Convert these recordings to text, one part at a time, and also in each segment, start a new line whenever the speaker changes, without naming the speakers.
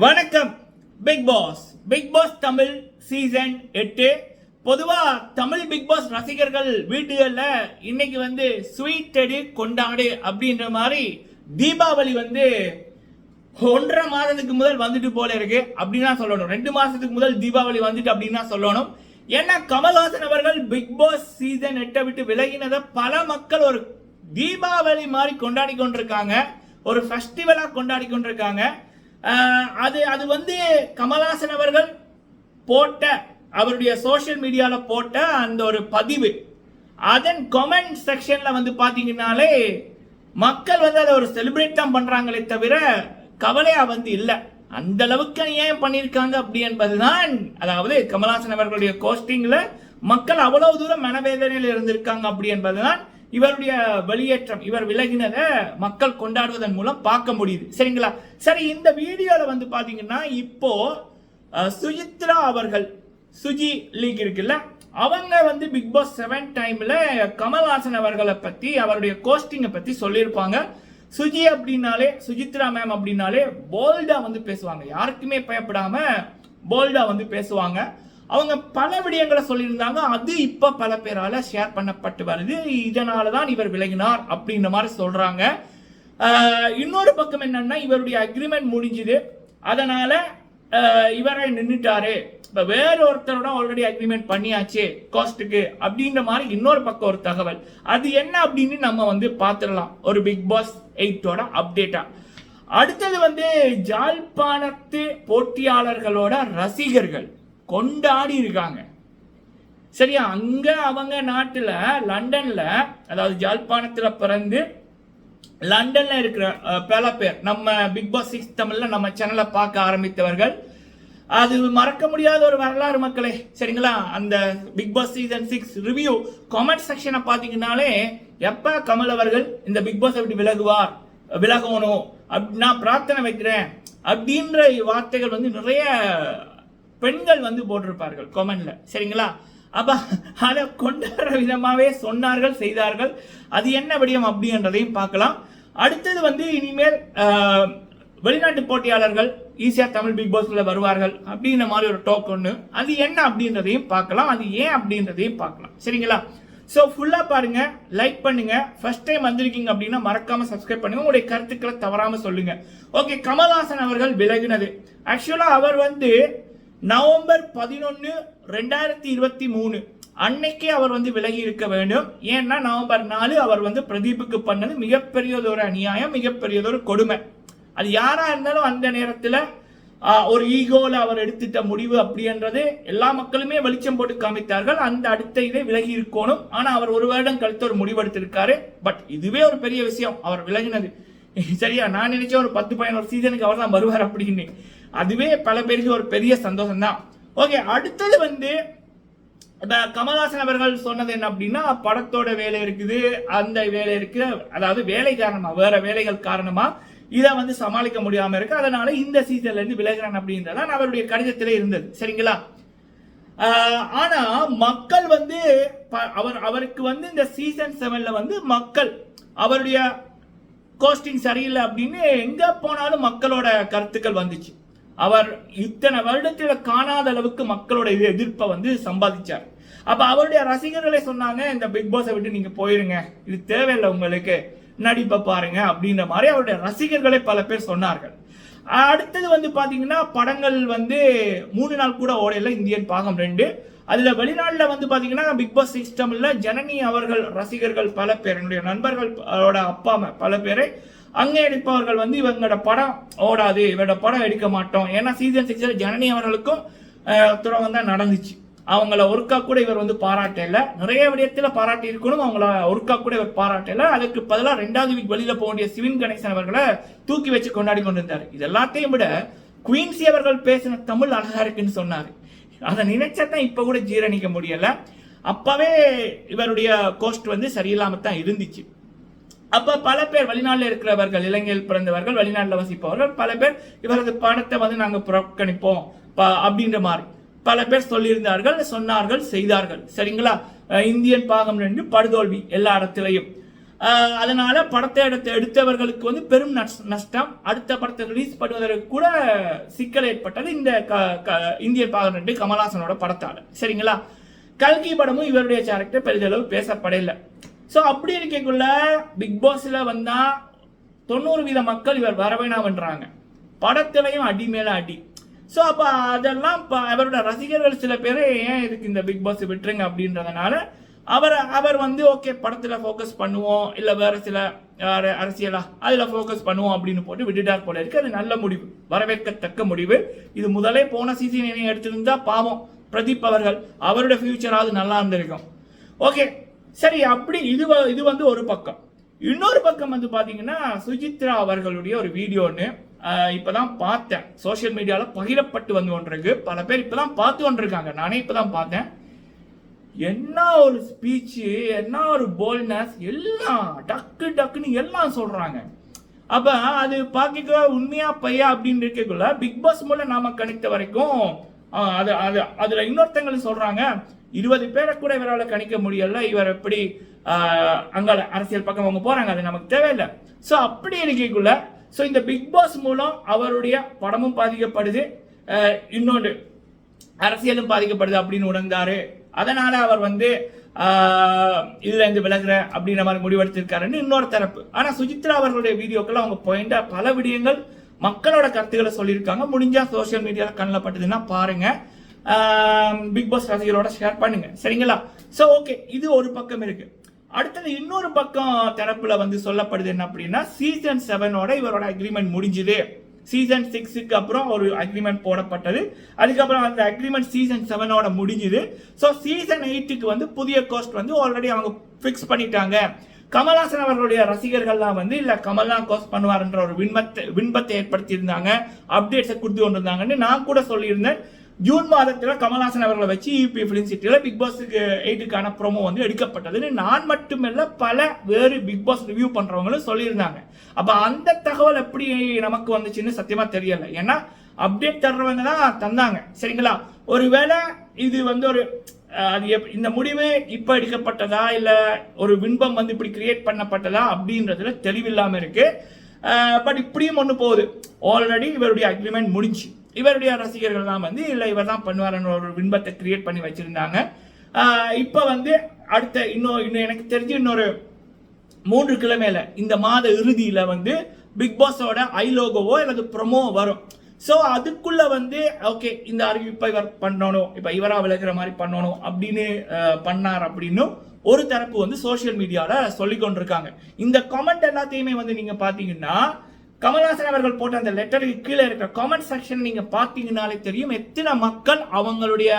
வணக்கம். Bigg Boss Tamil season 8. பொதுவா Tamil big pass ரசிகர்கள் வீடுகள்ல இன்னைக்கு ஸ்வீட் எடு கொண்டாடு அப்படின்ற மாதிரி தீபாவளி 1.5 மாதத்துக்கு முதல் வந்துட்டு போல இருக்கு அப்படின்னா சொல்லணும். 2 மாசத்துக்கு முதல் தீபாவளி வந்துட்டு அப்படின்னா சொல்லணும். ஏன்னா கமல்ஹாசன் அவர்கள் பிக் பாஸ் சீசன் 8 விட்டு விலகினதை பல மக்கள் ஒரு தீபாவளி மாதிரி கொண்டாடி கொண்டிருக்காங்க, ஒரு ஃபெஸ்டிவலா கொண்டாடி கொண்டிருக்காங்க. அது கமல்ஹாசன் அவர்கள் போட்ட அவருடைய சோஷியல் மீடியால போட்ட அந்த ஒரு பதிவு, அதன் கமெண்ட் செக்ஷன்ல பாத்தீங்கன்னாலே மக்கள் அதை ஒரு செலிப்ரேட் தான் பண்றாங்களே தவிர கவலையா இல்ல. அந்த அளவுக்கு ஏன் பண்ணிருக்காங்க அப்படி என்பதுதான், அதாவது கமல்ஹாசன் அவர்களுடைய கோஸ்டிங்ல மக்கள் அவ்வளவு தூரம் மனவேதனையில் இருந்திருக்காங்க அப்படி என்பதுதான் இவருடைய வெளியேற்றம், இவர் விலகினதை மக்கள் கொண்டாடுவதன் மூலம் பார்க்க முடியுது. சரிங்களா? சரி, இந்த வீடியோல பாத்தீங்கன்னா இப்போ சுஜித்ரா அவர்கள், சுஜி லீக் இருக்குல்ல, அவங்க பிக் பாஸ் 7 டைம்ல கமல்ஹாசன் அவர்களை பத்தி, அவருடைய கோஸ்டிங்கை பத்தி சொல்லியிருப்பாங்க. சுஜி அப்படின்னாலே, சுஜித்ரா மேம் அப்படின்னாலே போல்டா பேசுவாங்க, யாருக்குமே பயப்படாம போல்டா பேசுவாங்க. அவங்க பல விடயங்களை சொல்லியிருந்தாங்க. அது இப்ப பல பேரால ஷேர் பண்ணப்பட்டு வருது. இதனாலதான் இவர் விலகினார் அப்படின்ற மாதிரி சொல்றாங்க. இன்னொரு பக்கம் என்னன்னா, இவருடைய அக்ரிமெண்ட் முடிஞ்சுது, அதனால இவரை நின்றுட்டாரு, இப்ப வேற ஒருத்தரோட ஆல்ரெடி அக்ரிமெண்ட் பண்ணியாச்சு காஸ்டுக்கு அப்படின்ற மாதிரி இன்னொரு பக்கம் ஒரு தகவல். அது என்ன அப்படின்னு நம்ம பார்த்துடலாம் ஒரு பிக் பாஸ் 8 அப்டேட்டா. அடுத்தது ஜாழ்ப்பாணத்து போட்டியாளர்களோட ரசிகர்கள் கொண்டாடி இருக்காங்க. சரியா? அங்க அவங்க நாட்டுல லண்டன்ல, அதாவது ஜாழ்ப்பாணத்துல பிறந்து லண்டன்ல இருக்கிற பல பேர் நம்ம பிக் பாஸ் 6 தமிழ்ல நம்ம சேனலை பார்க்க ஆரம்பித்தவர்கள். அது மறக்க முடியாத ஒரு வரலாறு மக்களே. சரிங்களா? அந்த Bigg Boss season 6 review comment செக்ஷனை பாத்தீங்கன்னாலே, எப்ப கமல் அவர்கள் இந்த பிக் பாஸ் விட்டு விலகணும் நான் பிரார்த்தனை வைக்கிறேன் அப்படின்ற வார்த்தைகள் நிறைய பெண்கள் போட்டிருப்பார்கள் கமெண்ட்ல. சரிங்களா? அப்ப அதை கொண்டாடுற விதமாவே சொன்னார்கள், செய்தார்கள். அது என்ன விடயம் அப்படின்றதையும் பார்க்கலாம். அடுத்தது இனிமேல் வெளிநாட்டு போட்டியாளர்கள் ஈஸியா தமிழ் பிக் பாஸ்ல வருவார்கள் அப்படின்ற மாதிரி ஒரு டாக் ஒன்று, அது என்ன அப்படின்றதையும் பார்க்கலாம், அது ஏன் அப்படின்றதையும் பார்க்கலாம். சரிங்களா? ஸோ ஃபுல்லா பாருங்க, லைக் பண்ணுங்க. ஃபர்ஸ்ட் டைம் வந்திருக்கீங்க அப்படின்னா மறக்காம சப்ஸ்கிரைப் பண்ணுங்க, உங்களுடைய கருத்துக்களை தவறாம சொல்லுங்க. ஓகே, கமல்ஹாசன் அவர்கள் விலகினது ஆக்சுவலா அவர் நவம்பர் 11, 2023 அன்னைக்கே அவர் விலகி இருக்க வேண்டும். ஏன்னா நவம்பர் 4 அவர் பிரதீப்புக்கு பண்ணது மிகப்பெரியதொரு அநியாயம், பெரியதொரு கொடுமை. அது யாரா இருந்தாலும் அந்த நேரத்தில் ஒரு ஈகோல அவர் எடுத்துட்ட முடிவு அப்படின்றது எல்லா மக்களுமே வெளிச்சம் போட்டு காமித்தார்கள். அந்த அடுத்த இதை விலகி இருக்கணும். ஆனா அவர் ஒரு வருடம் கழித்து ஒரு முடிவு எடுத்திருக்காரு. பட் இதுவே ஒரு பெரிய விஷயம், அவர் விலகினது. சரியா? நான் நினைச்சேன் ஒரு 10-11 சீசனுக்கு அவர் தான் வருவார் அப்படின்னு. அதுவே பல பேருக்கு ஒரு பெரிய சந்தோஷம் தான். ஓகே, அடுத்தது கமல்ஹாசன் அவர்கள் சொன்னது என்ன அப்படின்னா, படத்தோட வேலை இருக்குது, அந்த வேலை இருக்கு, அதாவது வேலை காரணமா, வேற வேலைகள் காரணமா இதை சமாளிக்க முடியாம இருக்கு, அதனால இந்த சீசன்ல இருந்து விலகிறான் அப்படின்றதான் அவருடைய கடிதத்திலே இருந்தது. சரிங்களா? ஆனா மக்கள் அவருக்கு இந்த சீசன் 7ல மக்கள் அவருடைய கோஸ்டிங் சரியில்லை அப்படின்னு எங்க போனாலும் மக்களோட கருத்துக்கள் வந்துச்சு. அவர் இத்தனை வருடத்தில் காணாத அளவுக்கு மக்களோட எதிர்ப்பை சம்பாதிச்சார். அப்ப அவருடைய ரசிகர்களை சொன்னாங்க, இந்த பிக் பாஸை விட்டு நீங்க போயிருங்க, இது தேவையில்லை, உங்களுக்கு நடிப்பை பாருங்க அப்படின்ற மாதிரி அவருடைய ரசிகர்களை பல பேர் சொன்னார்கள். அடுத்தது பாத்தீங்கன்னா, படங்கள் 3 நாள் கூட ஓடையில இந்தியன் பாகம் 2. அதுல வெளிநாட்டுல பாத்தீங்கன்னா பிக் பாஸ் 6 தமிழ்ல ஜனனி அவர்கள் ரசிகர்கள் பல பேர், என்னுடைய நண்பர்களோட அப்பா அம்மா பல பேரை அங்கே எடுப்பவர்கள் இவங்களோட படம் ஓடாது, இவரோட படம் எடுக்க மாட்டோம். ஏன்னா சீசன் 6 ஜனனி அவர்களுக்கும் துறவம் தான் நடந்துச்சு. அவங்கள ஒருக்கா கூட இவர் பாராட்டல, நிறைய விடயத்துல பாராட்டி இருக்கணும், அவங்கள ஒருக்கா கூட இவர் பாராட்டல. அதுக்கு பதிலாக 2வது வீக் வெளியில போக வேண்டிய சிவின் கணேசன் அவர்களை தூக்கி வச்சு கொண்டாடி கொண்டிருந்தார். இது எல்லாத்தையும் விட குயின்சி அவர்கள் பேசின தமிழ் அழகா இருக்குன்னு சொன்னாரு. அதை நினைச்சதான் இப்ப கூட ஜீரணிக்க முடியல. அப்பவே இவருடைய கோஸ்ட் சரியில்லாம தான் இருந்துச்சு. அப்ப பல பேர் வெளிநாட்டில் இருக்கிறவர்கள், இலங்கையில் பிறந்தவர்கள், வெளிநாட்டில் வசிப்பவர்கள் பல பேர் இவரது படத்தை நாங்க புறக்கணிப்போம் அப்படின்ற மாதிரி பல பேர் சொல்லியிருந்தார்கள், சொன்னார்கள், செய்தார்கள். சரிங்களா? இந்தியன் பாகம் 2 படுதோல்வி எல்லா இடத்திலையும். அதனால படத்தை எடுத்தவர்களுக்கு வந்து பெரும் நஷ்டம். அடுத்த படத்தை ரிலீஸ் பண்ணுவதற்கு கூட சிக்கல் ஏற்பட்டது இந்த இந்தியன் பாகம் 2 கமல்ஹாசனோட படத்தால. சரிங்களா? கல்கி படமும் இவருடைய கேரக்டர் பெரிதளவு பேசப்படல. ஸோ அப்படி இருக்கக்குள்ள பிக் பாஸ்ல வந்தா 90% மக்கள் இவர் வரவேணாம்ன்றாங்க. படத்திலையும் அடி மேல அடி. ஸோ அப்போ அதெல்லாம் அவரோட ரசிகர்கள் சில பேர் ஏன் இதுக்கு இந்த பிக் பாஸ் விட்டுருங்க அப்படின்றதுனால அவர் வந்து ஓகே படத்தில் ஃபோக்கஸ் பண்ணுவோம், இல்லை வேற சில அரசியலா அதில் ஃபோக்கஸ் பண்ணுவோம் அப்படின்னு போட்டு விட்டுட்டார் போல இருக்கு. அது நல்ல முடிவு, வரவேற்கத்தக்க முடிவு. இது முதலே போன சீசன் எடுத்திருந்தா பாவம் பிரதீப் அவர்கள், அவரோட ஃபியூச்சராவது நல்லா இருந்திருக்கும். ஓகே சரி, அப்படி இது வந்து ஒரு பக்கம். இன்னொரு பக்கம் வந்து பாத்தீங்கன்னா சுஜித்ரா அவர்களுடைய ஒரு வீடியோன்னு இப்பதான் பார்த்தேன், சோசியல் மீடியால பகிரப்பட்டு வந்து கொண்டிருக்கு. பல பேர் இப்பதான் பார்த்து கொண்டிருக்காங்க, நானே இப்பதான் பார்த்தேன். என்ன ஒரு ஸ்பீச், என்ன ஒரு போல்ட்னஸ், எல்லாம் டக்கு டக்குன்னு எல்லாம் சொல்றாங்க. அப்ப அது பார்க்க உண்மையா பையா அப்படின்னு இருக்கக்குள்ள பிக் பாஸ் மூலம் நாம கணித்த வரைக்கும் அதுல இன்னொருத்தங்களும் சொல்றாங்க 20 பேரை கூட இவரால் கணிக்க முடியல, இவர் எப்படி அங்க அரசியல் பக்கம் அவங்க போறாங்க, அது நமக்கு தேவையில்லை. ஸோ அப்படி இருக்கக்குள்ள ஸோ இந்த பிக் பாஸ் மூலம் அவருடைய படமும் பாதிக்கப்படுது, இன்னொன்று அரசியலும் பாதிக்கப்படுது அப்படின்னு உணர்ந்தாரு. அதனால அவர் வந்து இதுல இருந்து விலகுற அப்படின்ற மாதிரி முடிவெடுத்திருக்காருன்னு இன்னொரு தரப்பு. ஆனா சுஜித்ரா அவர்களுடைய வீடியோக்கள் அவங்க பாயிண்டா பல விடயங்கள் மக்களோட கருத்துக்களை சொல்லியிருக்காங்க. முடிஞ்சா சோசியல் மீடியாவில் கண்ணில் பட்டதுன்னா பாருங்க, பிக் பாஸ் ரசிகரோட ஷேர் பண்ணுங்க. சரிங்களா? ஸோ ஓகே, இது ஒரு பக்கம் இருக்கு. அடுத்தது இன்னொரு பக்கம் தரப்புல வந்து சொல்லப்படுது என்ன அப்படின்னா, சீசன் 7ஓட இவரோட அக்ரிமெண்ட் முடிஞ்சுது. சீசன் 6க்கு அப்புறம் ஒரு அக்ரிமெண்ட் போடப்பட்டது. அதுக்கப்புறம் அந்த அக்ரிமெண்ட் சீசன் 7ஓட முடிஞ்சுது. ஸோ சீசன் 8க்கு வந்து புதிய கோஸ்ட் வந்து ஆல்ரெடி அவங்க ஃபிக்ஸ் பண்ணிட்டாங்க. கமல்ஹாசன் அவர்களுடைய ரசிகர்கள்லாம் வந்து இல்ல கமல்தான் கோஸ்ட் பண்ணுவார்ன்ற ஒரு விண்பத்தை ஏற்படுத்தி இருந்தாங்க, அப்டேட்ஸை கொடுத்து கொண்டிருந்தாங்கன்னு நான் கூட சொல்லியிருந்தேன். ஜூன் மாதத்தில் கமல்ஹாசன் அவர்களை வச்சு யூபி ஃபிலிம் சிட்டியில் பிக் பாஸுக்கு 8க்கான ப்ரோமோ வந்து எடுக்கப்பட்டதுன்னு நான் மட்டுமல்ல பல வேறு பிக் பாஸ் ரிவ்யூ பண்றவங்களும் சொல்லியிருந்தாங்க. அப்ப அந்த தகவல் எப்படி நமக்கு வந்துச்சுன்னு சத்தியமா தெரியல. ஏன்னா அப்டேட் தர்றவங்க தான் தந்தாங்க. சரிங்களா? ஒருவேளை இது வந்து ஒரு இந்த முடிவு இப்ப எடுக்கப்பட்டதா இல்ல ஒரு விண்பம் வந்து இப்படி கிரியேட் பண்ணப்பட்டதா அப்படின்றதுல தெளிவில்லாம இருக்கு. பட் இப்படியும் ஒண்ணு போகுது, ஆல்ரெடி இவருடைய அக்ரிமெண்ட் முடிஞ்சு, இவருடைய ரசிகர்கள் தான் வந்து இல்ல இவர் தான் பண்ணுவாருன்னு ஒரு விண்பத்தை கிரியேட் பண்ணி வச்சிருந்தாங்க. இப்ப வந்து அடுத்த இன்னும் எனக்கு தெரிஞ்சு இன்னொரு 3 கிழமையில இந்த மாத இறுதியில வந்து பிக் பாஸோட ஐ லோகோவோ அல்லது ப்ரொமோ வரும். ஸோ அதுக்குள்ள வந்து ஓகே இந்த அறிவிப்பை இவர் பண்ணணும், இப்ப இவரா விலகிற மாதிரி பண்ணணும் அப்படின்னு பண்ணார் அப்படின்னு ஒரு தரப்பு வந்து சோசியல் மீடியால சொல்லி கொண்டிருக்காங்க. இந்த கமெண்ட் எல்லாத்தையுமே வந்து நீங்க பாத்தீங்கன்னா கமல்ஹாசன் அவர்கள் போட்ட அந்த லெட்டருக்கு கீழே இருக்கிற கமெண்ட் செக்ஷன் நீங்க பாத்தீங்கன்னாலே தெரியும் எத்தனை மக்கள் அவங்களுடைய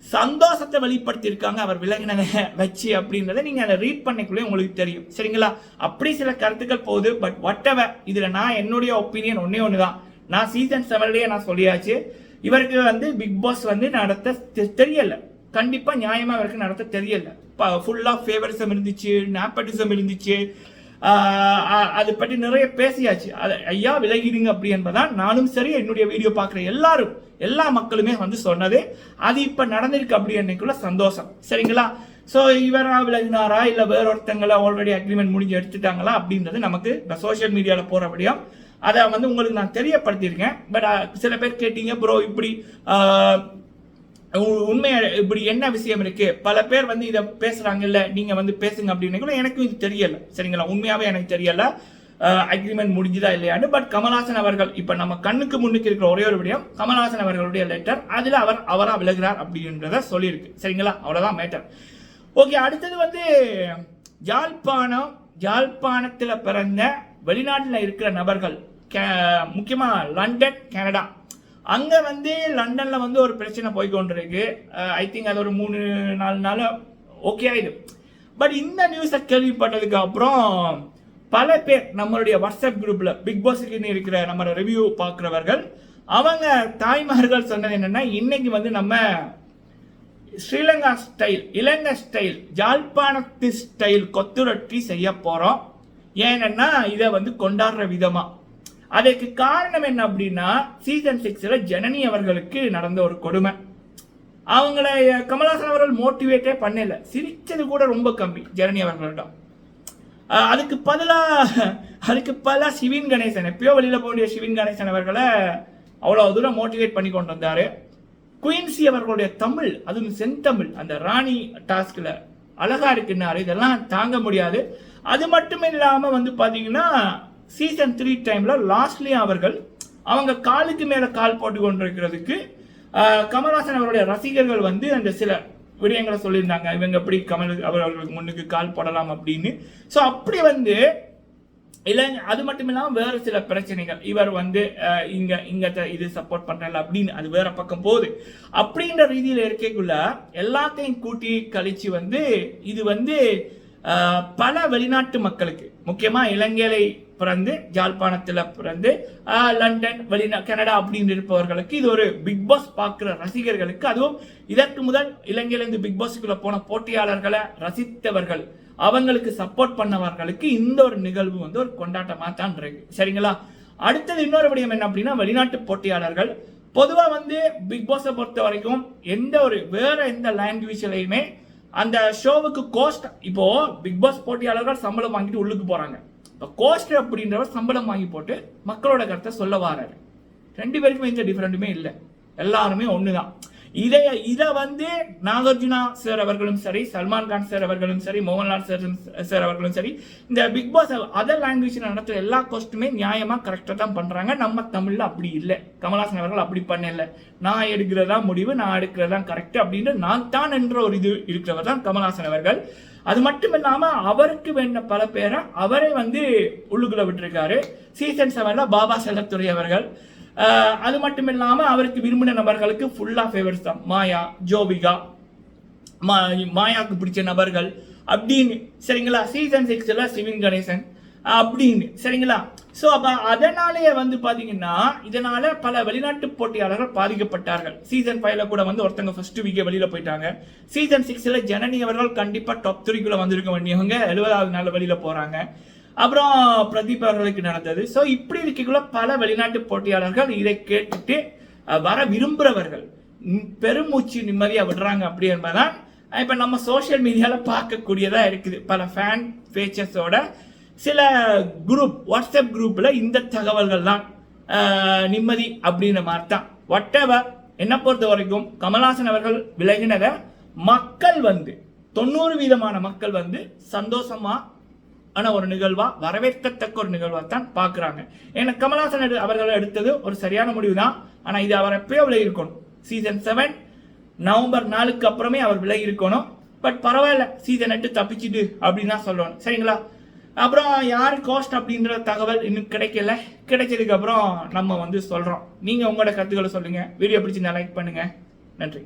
சந்தோஷத்தை வெளிப்படுத்தி இருக்காங்க அவர் விலகினதை வச்சு அப்படின்றத நீங்க அதை ரீட் பண்ணிக்குள்ளே உங்களுக்கு தெரியும். சரிங்களா? அப்படி சில கருத்துக்கள் போகுது. பட் வாட்டெவர், இதுல நான் என்னுடைய ஒப்பீனியன் ஒண்ணுதான். நான் சீசன் 7லயே நான் சொல்லியாச்சு, இவருக்கு வந்து பிக் பாஸ் வந்து நடத்த தெரியல, கண்டிப்பா நியாயமா இவருக்கு நடத்த தெரியல. ஃபுல்லா ஃபேவரிசம் இருந்துச்சு, நேப்பட்டிசம் இருந்துச்சு, அதை பற்றி நிறைய பேசியாச்சு. ஐயா விலகிடுங்க அப்படி என்பதான் நானும் சரி என்னுடைய வீடியோ பார்க்குற எல்லா மக்களுமே வந்து சொன்னது. அது இப்ப நடந்திருக்கு அப்படி என்னைக்குள்ள சந்தோஷம். சரிங்களா? ஸோ இவரா விலகினாரா இல்ல வேற ஒருத்தங்களை ஆல்ரெடி அக்ரிமெண்ட் முடிஞ்சு எடுத்துட்டாங்களா அப்படின்றது நமக்கு சோசியல் மீடியால போறபடியும் அதை வந்து உங்களுக்கு நான் தெரியப்படுத்தியிருக்கேன். பட் சில பேர் கேட்டீங்க ப்ரோ இப்படி உண்மையா இப்படி என்ன விஷயம் இருக்கு, பல பேர் வந்து இதை பேசுறாங்க, இல்ல நீங்க வந்து பேசுங்க அப்படின்னு எனக்கும் இது தெரியல. சரிங்களா? உண்மையாவே எனக்கு தெரியல அக்ரிமெண்ட் முடிஞ்சுதா இல்லையான்னு. பட் கமல்ஹாசன் அவர்கள் இப்ப நம்ம கண்ணுக்கு முன்னுக்கு இருக்கிற ஒரே ஒரு விடயம் கமல்ஹாசன் அவர்களுடைய லெட்டர், அதுல அவரா விலகிறார் அப்படின்றத சொல்லியிருக்கு. சரிங்களா? அவ்வளவுதான் மேட்டர். ஓகே, அடுத்தது வந்து யாழ்ப்பாணத்துல பிறந்த வெளிநாட்டில் இருக்கிற நபர்கள், முக்கியமா லண்டன், கனடா, அங்க வந்து லண்டன்ல வந்து ஒரு பிரச்சனை போய்கொண்டிருக்கு. ஐ திங்க் அது ஒரு 3-4 நாள் ஓகே ஆயிடும். பட் இந்த நியூஸை கேள்விப்பட்டதுக்கு அப்புறம் பல பேர் நம்மளுடைய வாட்ஸ்அப் குரூப்ல பிக் பாஸுக்கு இருக்கிற நம்ம ரிவ்யூ பார்க்கிறவர்கள் அவங்க தாய்மார்கள் சொன்னது என்னன்னா, இன்னைக்கு வந்து நம்ம ஸ்ரீலங்கா ஸ்டைல், இலங்கை ஸ்டைல், யாழ்ப்பாணத்து ஸ்டைல் கொத்து ரொட்டி செய்ய போறோம். ஏன்னா இதை வந்து கொண்டாடுற விதமா. அதற்கு காரணம் என்ன அப்படின்னா, சீசன் 6ல ஜனனி அவர்களுக்கு நடந்த ஒரு கொடுமை. அவங்களை கமல்ஹாசன் அவர்கள் மோட்டிவேட்டே பண்ணல, சிரிச்சது கூட ரொம்ப கம்மி ஜனனி அவர்களிடம். அதுக்கு பதிலாக சிவின் கணேசன், எப்பயோ வெளியில் போக வேண்டிய சிவின் கணேசன் அவர்களை அவ்வளோ தூரம் மோட்டிவேட் பண்ணி கொண்டு வந்தார். குயின்சி அவர்களுடைய தமிழ், அதுவும் செந்தமிழ், அந்த ராணி டாஸ்கில் அழகா இருக்குன்னாரு. இதெல்லாம் தாங்க முடியாது. அது மட்டும் இல்லாமல் வந்து பார்த்தீங்கன்னா சீசன் 3 டைமில் லாஸ்ட்லேயும் அவங்க காலுக்கு மேலே கால் போட்டு கொண்டிருக்கிறதுக்கு கமல்ஹாசன் அவருடைய ரசிகர்கள் வந்து அந்த சில விடயங்களை சொல்லியிருந்தாங்க. இவங்க எப்படி அவர்களுக்கு முன்னுக்கு கால் போடலாம் அப்படின்னு. ஸோ அப்படி வந்து இல்லை, அது மட்டும் இல்லாமல் வேறு சில பிரச்சனைகள், இவர் வந்து இங்க இது சப்போர்ட் பண்றல அப்படின்னு அது வேற பக்கம் போகுது. அப்படின்ற ரீதியில் இருக்கக்குள்ள எல்லாத்தையும் கூட்டி கழிச்சு வந்து இது வந்து பல வெளிநாட்டு மக்களுக்கு, முக்கியமா இலங்கையில பிறந்து ஜாழ்ப்பாணத்தில் பிறந்து லண்டன் கனடா அப்படின்னு இருப்பவர்களுக்கு, இது ஒரு பிக் பாஸ் பார்க்குற ரசிகர்களுக்கு, அதுவும் இதற்கு முதல் இலங்கையிலிருந்து பிக் பாஸுக்குள்ள போன போட்டியாளர்களை ரசித்தவர்கள், அவங்களுக்கு சப்போர்ட் பண்ணவர்களுக்கு இந்த ஒரு நிகழ்வு வந்து ஒரு கொண்டாட்டமாக தான் இருக்கு. சரிங்களா? அடுத்தது இன்னொரு விடயம் என்ன அப்படின்னா, வெளிநாட்டு போட்டியாளர்கள் பொதுவாக வந்து பிக் பாஸை பொறுத்த வரைக்கும் வேற எந்த லாங்குவேஜ்லையுமே அந்த ஷோவுக்கு கோஸ்ட், இப்போ பிக் பாஸ் போட்டியாளர்கள் சம்பளம் வாங்கிட்டு உள்ளுக்கு போறாங்க. இப்போ கோஸ்ட் அப்படின்றவர் சம்பளம் வாங்கி போட்டு மக்களோட கருத்தை சொல்ல வராரு. 2 பேருக்குமே எந்த டிஃபரெண்ட்டுமே இல்லை, எல்லாருமே ஒண்ணுதான். இதை வந்து நாகார்ஜுனா சார் அவர்களும் சரி, சல்மான் கான் சார் அவர்களும் சரி, மோகன்லால் சார் அவர்களும் சரி, இந்த பிக் பாஸ் அதர் லாங்குவேஜ் நடத்துற எல்லா கோஸ்ட்டுமே நியாயமா கரெக்டா தான் பண்றாங்க. நம்ம தமிழ்ல அப்படி இல்லை. கமல்ஹாசன் அவர்கள் அப்படி பண்ணல. நான் எடுக்கிறதா முடிவு, நான் எடுக்கிறதா கரெக்ட் அப்படின்னு நான் தான் என்ற ஒரு இது இருக்கிறவர் தான் கமல்ஹாசன் அவர்கள். அது மட்டும் இல்லாம அவருக்கு வேண்ட பல பேரை அவரே வந்து உள்ளுக்குள்ள விட்டுருக்காரு. சீசன் 7ல பாபா செல்லத்துறை அவர்கள். அது மட்டும் இல்லாம அவருக்கு விரும்பின நபர்களுக்கு ஃபுல்லா ஃபேவர்ஸ் தான். மாயா, ஜோவிகா, மாயாவுக்கு பிடிச்ச நபர்கள் அப்படின்னு. சரிங்களா? சீசன் 6ல சிவின் கணேசன் அப்படின்னு. சரிங்களா? ஸோ அப்ப அதனாலேயே வந்து பாத்தீங்கன்னா இதனால பல வெளிநாட்டு போட்டியாளர்கள் பாதிக்கப்பட்டார்கள். சீசன் 5ல கூட வந்து ஒருத்தங்க ஃபர்ஸ்ட் வீக்கே வெளியில போயிட்டாங்க. சீசன் 6ல ஜனனி அவர்கள் கண்டிப்பா டாப் 3க்குள்ள வந்திருக்க வேண்டியவங்க 70வது நாள் வெளியில போறாங்க. அப்புறம் பிரதீப் அவர்களுக்கு நடந்தது. ஸோ இப்படி இருக்கக்குள்ள பல வெளிநாட்டு போட்டியாளர்கள் இதை கேட்டுட்டு வர விரும்புகிறவர்கள் பெருமூச்சு நிம்மதியா விடுறாங்க. அப்படி என்பதான் இப்ப நம்ம சோசியல் மீடியால பார்க்கக்கூடியதா இருக்குது. பல ஃபேன் பேஜஸோட சில குரூப், வாட்ஸ்அப் குரூப்ல இந்த தகவல்கள் தான் நிம்மதி அப்படின்ற மாதிரி தான். வாட்டெவர், என்ன பொறுத்த வரைக்கும் கமல்ஹாசன் அவர்கள் விலகினதை மக்கள் வந்து 90% மக்கள் வந்து சந்தோஷமா ஒரு நிகழ்வா, வரவேற்கத்தக்க ஒரு நிகழ்வா தான் பாக்குறாங்க. ஏன்னா கமல்ஹாசன் அவர்கள் எடுத்தது ஒரு சரியான முடிவு தான். ஆனா இது அவர் எப்பயோ விலகி இருக்கணும். சீசன் 7 நவம்பர் 4க்கு அப்புறமே அவர் விலகி இருக்கணும். பட் பரவாயில்ல, சீசன் 8 தப்பிச்சுட்டு அப்படின்னு தான் சொல்லணும். சரிங்களா? அப்புறம் யார் கோஸ்ட் அப்படின்ற தகவல் இன்னும் கிடைக்கல. கிடைச்சதுக்கு அப்புறம் நம்ம வந்து சொல்றோம். நீங்க உங்களோட கருத்துக்களை சொல்லுங்க. வீடியோ பிடிச்சிருந்தா லைக் பண்ணுங்க. நன்றி.